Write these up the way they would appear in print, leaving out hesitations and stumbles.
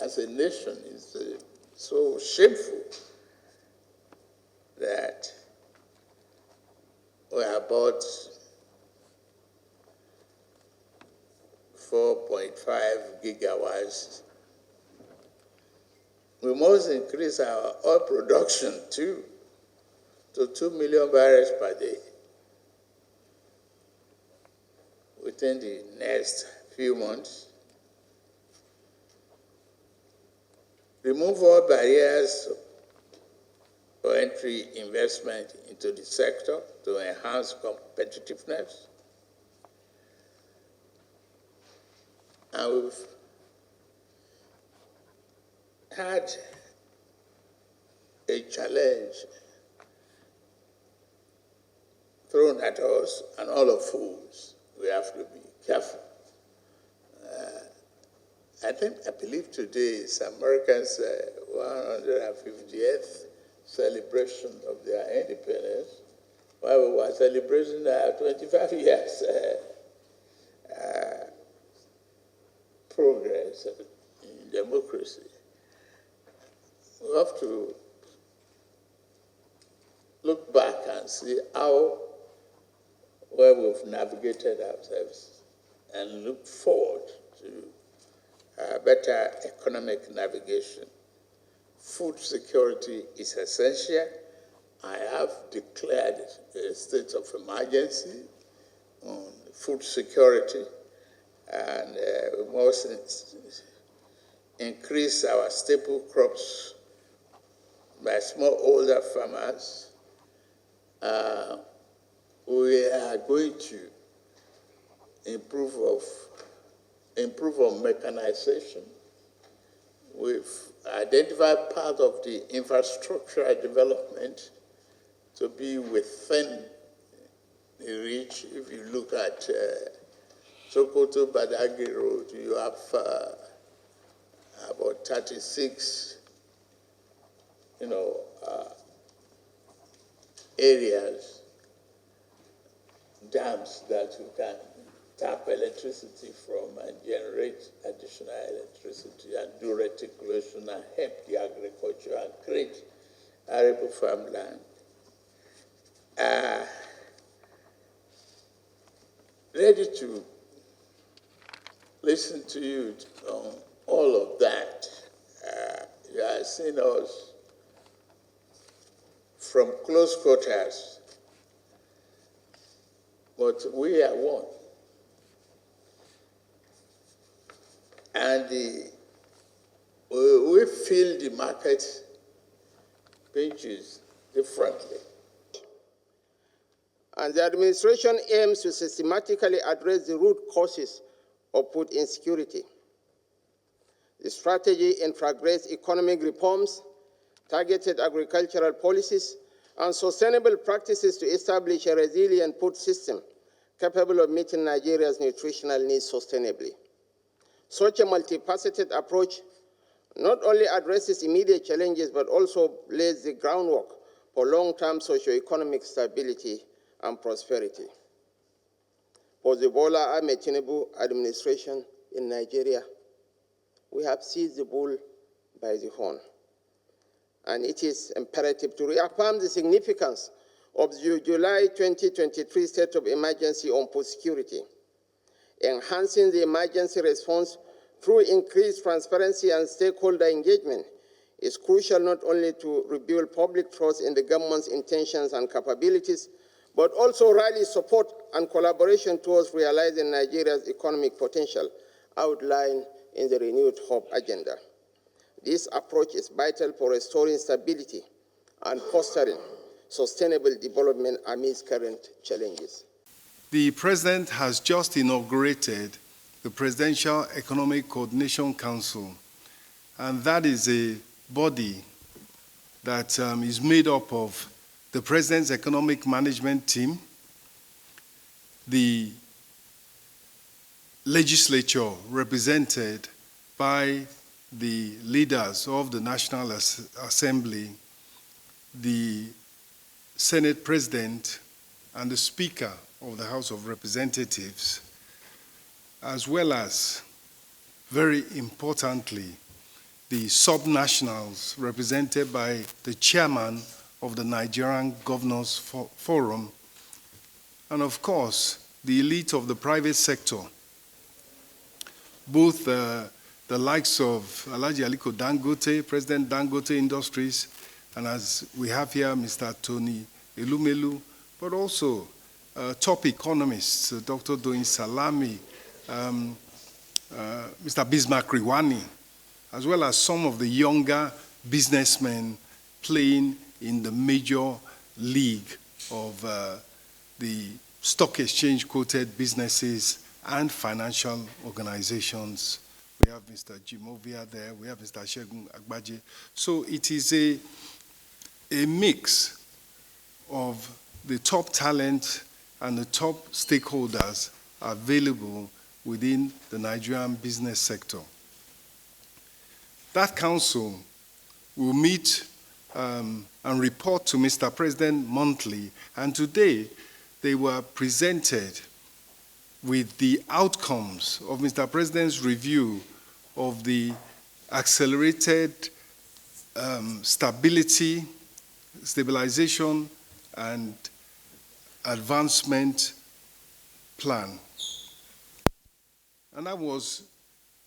as a nation is so shameful that we are about 4.5 gigawatts. We must increase our oil production too to 2 million barrels per day within the next few months. Remove all barriers for entry investment into the sector to enhance competitiveness. And we've had a challenge thrown at us and all of us. We have to be careful. I believe today is Americans' 150th celebration of their independence, while we were celebrating our 25 years progress in democracy. We have to look back and see how well we've navigated ourselves and look forward to better economic navigation. Food security is essential. I have declared a state of emergency on food security, and we must increase our staple crops by smallholder farmers. We are going to improve on mechanization. We've identified part of the infrastructural development to be within the reach. If you look at Sokoto Badagry Road, you have about 36, areas, dams that you can tap electricity from and generate additional electricity and do reticulation and help the agriculture and create arable farmland. Ready to listen to you on all of that. You have seen us from close quarters, but we are one. And we feel the market pinches differently. And the administration aims to systematically address the root causes of food insecurity. The strategy integrates economic reforms, targeted agricultural policies, and sustainable practices to establish a resilient food system capable of meeting Nigeria's nutritional needs sustainably. Such a multifaceted approach not only addresses immediate challenges, but also lays the groundwork for long-term socio-economic stability and prosperity. For the Bola Tinubu administration in Nigeria, we have seized the bull by the horn. And it is imperative to reaffirm the significance of the July 2023 State of Emergency on food security. Enhancing the emergency response through increased transparency and stakeholder engagement is crucial not only to rebuild public trust in the government's intentions and capabilities, but also rally support and collaboration towards realizing Nigeria's economic potential outlined in the Renewed Hope Agenda. This approach is vital for restoring stability and fostering sustainable development amidst current challenges. The President has just inaugurated the Presidential Economic Coordination Council, and that is a body that is made up of the President's Economic Management Team, the legislature represented by the leaders of the National Assembly, the Senate President, and the Speaker of the House of Representatives, as well as, very importantly, the subnationals represented by the chairman of the Nigerian Governors Forum, and of course, the elite of the private sector, both the likes of Aliko Dangote, President Dangote Industries, and as we have here, Mr. Tony Elumelu, but also top economists, Dr. Doyin Salami, Mr. Bismarck Riwani, as well as some of the younger businessmen playing in the major league of the stock exchange quoted businesses and financial organizations. We have Mr. Jimovia there, we have Mr. Shegun Agbaje. So it is a mix of the top talent and the top stakeholders available within the Nigerian business sector. That council will meet and report to Mr. President monthly, and today they were presented with the outcomes of Mr. President's review of the accelerated stabilization and advancement plan. And that was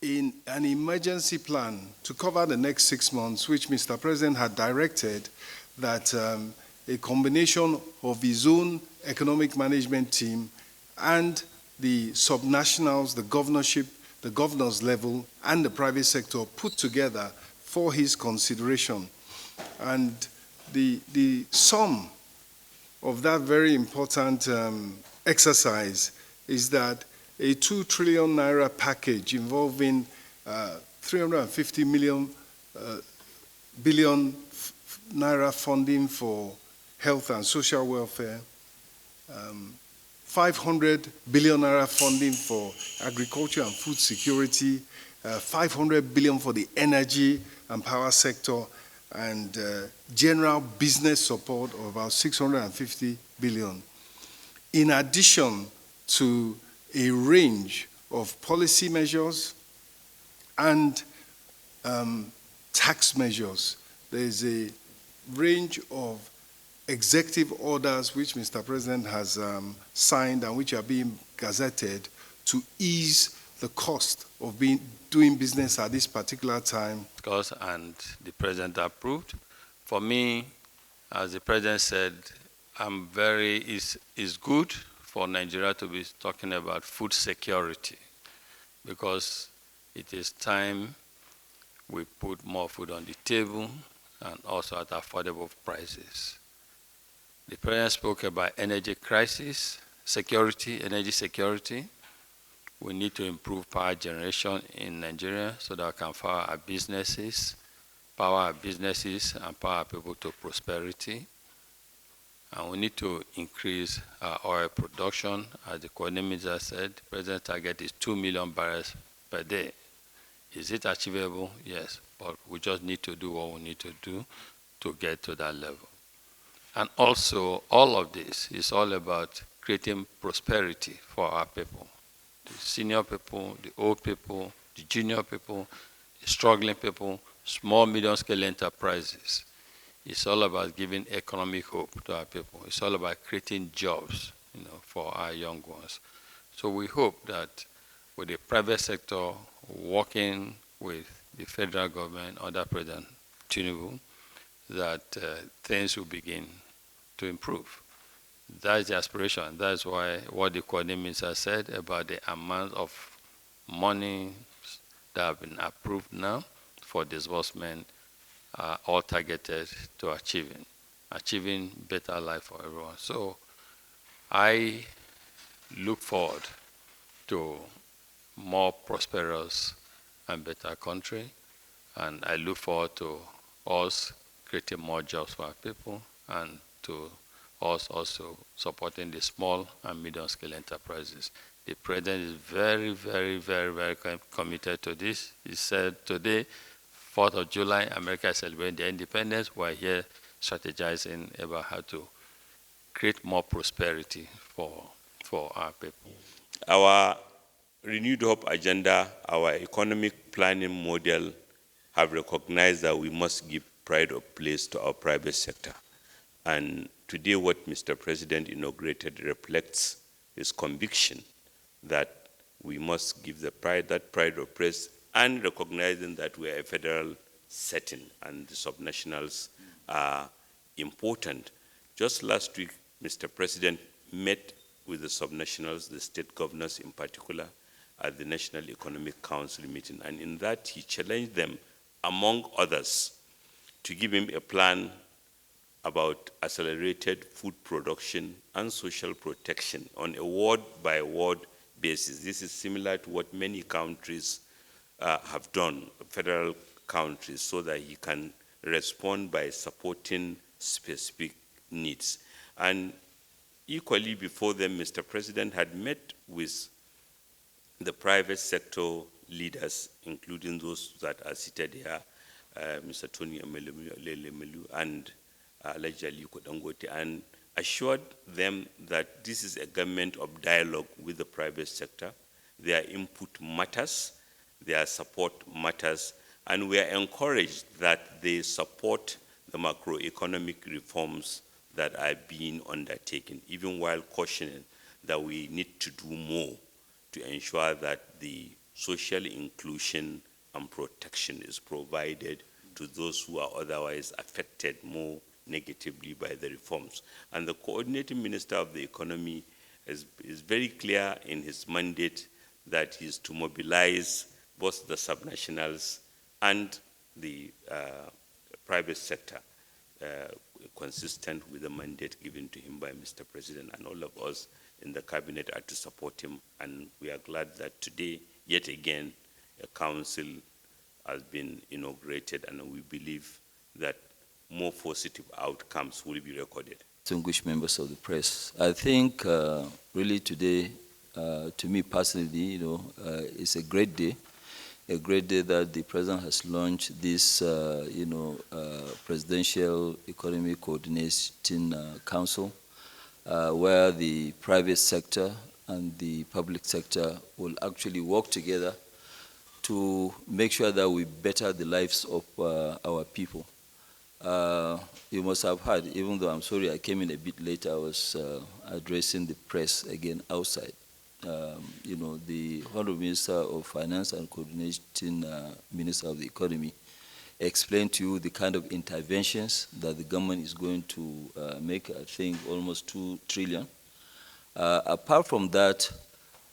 in an emergency plan to cover the next 6 months, which Mr. President had directed that a combination of his own economic management team and the subnationals, the governorship, the governor's level, and the private sector put together for his consideration. And the sum of that very important exercise is that a 2 trillion naira package involving 350 billion naira funding for health and social welfare, 500 billion naira funding for agriculture and food security, 500 billion for the energy and power sector, and general business support of about 650 billion. In addition to a range of policy measures and tax measures, there is a range of executive orders which Mr. President has signed and which are being gazetted to ease the cost of doing business at this particular time. And the President approved. For me, as the President said, it's good for Nigeria to be talking about food security, because it is time we put more food on the table and also at affordable prices. The President spoke about energy crisis, energy security. We need to improve power generation in Nigeria so that we can power our businesses and power our people to prosperity. And we need to increase our oil production. As the coordinator said, the President's target is 2 million barrels per day. Is it achievable? Yes, but we just need to do what we need to do to get to that level. And also, all of this is all about creating prosperity for our people. The senior people, the old people, the junior people, the struggling people, small, medium-scale enterprises. It's all about giving economic hope to our people. It's all about creating jobs, for our young ones. So we hope that with the private sector working with the federal government under President Tinubu, that things will begin to improve. That's the aspiration. That's why what the coordinator said about the amount of money that have been approved now for disbursement are all targeted to achieving better life for everyone. So I look forward to more prosperous and better country, and I look forward to us creating more jobs for our people and to us also supporting the small and medium-scale enterprises. The President is very, very, very, very committed to this. He said today, 4th of July, America is celebrating their independence. We're here strategizing about how to create more prosperity for our people. Our renewed hope agenda, our economic planning model have recognized that we must give pride of place to our private sector. And today what Mr. President inaugurated reflects his conviction that we must give that pride of place, and recognizing that we are a federal setting and the subnationals are important. Just last week, Mr. President met with the subnationals, the state governors in particular, at the National Economic Council meeting. And in that, he challenged them, among others, to give him a plan about accelerated food production and social protection on a word-by-word basis. This is similar to what many countries have done, federal countries, so that he can respond by supporting specific needs. And equally before them, Mr. President had met with the private sector leaders, including those that are seated here, Mr. Tony Elumelu and Aliko Dangote, and assured them that this is a government of dialogue with the private sector. Their input matters, their support matters, and we are encouraged that they support the macroeconomic reforms that are being undertaken, even while cautioning that we need to do more to ensure that the social inclusion and protection is provided to those who are otherwise affected more negatively by the reforms. And the coordinating minister of the economy is very clear in his mandate that he is to mobilize both the subnationals and the private sector, consistent with the mandate given to him by Mr. President, and all of us in the cabinet are to support him. And we are glad that today, yet again, a council has been inaugurated, and we believe that more positive outcomes will be recorded. Distinguished members of the press, I think really today, to me personally, it's a great day that the President has launched this, Presidential Economic Coordinating Council, where the private sector and the public sector will actually work together to make sure that we better the lives of our people. You must have heard, even though I'm sorry I came in a bit late, I was addressing the press again outside. The Honorable Minister of Finance and Coordinating Minister of the Economy explained to you the kind of interventions that the government is going to make, I think almost 2 trillion. Apart from that,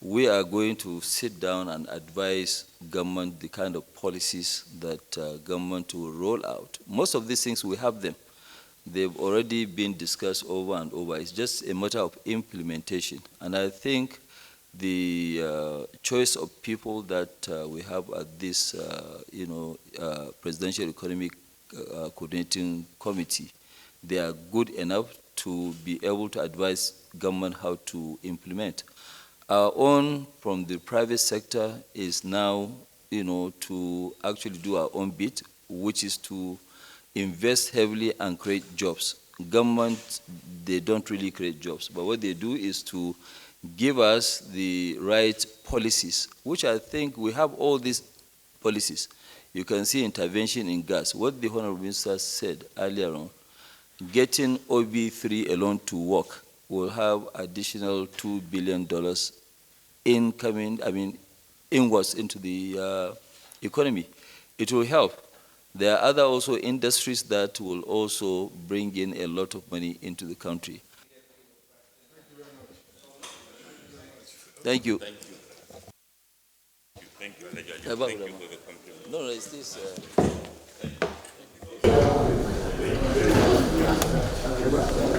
we are going to sit down and advise government the kind of policies that government will roll out. Most of these things, we have them. They've already been discussed over and over. It's just a matter of implementation. And I think the choice of people that we have at this, Presidential Economic Coordinating Committee, they are good enough to be able to advise government how to implement. Our own from the private sector is now, to actually do our own bit, which is to invest heavily and create jobs. Government, they don't really create jobs, but what they do is to give us the right policies, which I think we have all these policies. You can see intervention in gas. What the Honorable Minister said earlier on, getting OB3 alone to work will have additional $2 billion incoming, inwards into the economy. It will help. There are other also industries that will also bring in a lot of money into the country. Thank you. Thank you. Thank you. Thank you. Thank Thank you for the compliment. No, it's this. Thank you.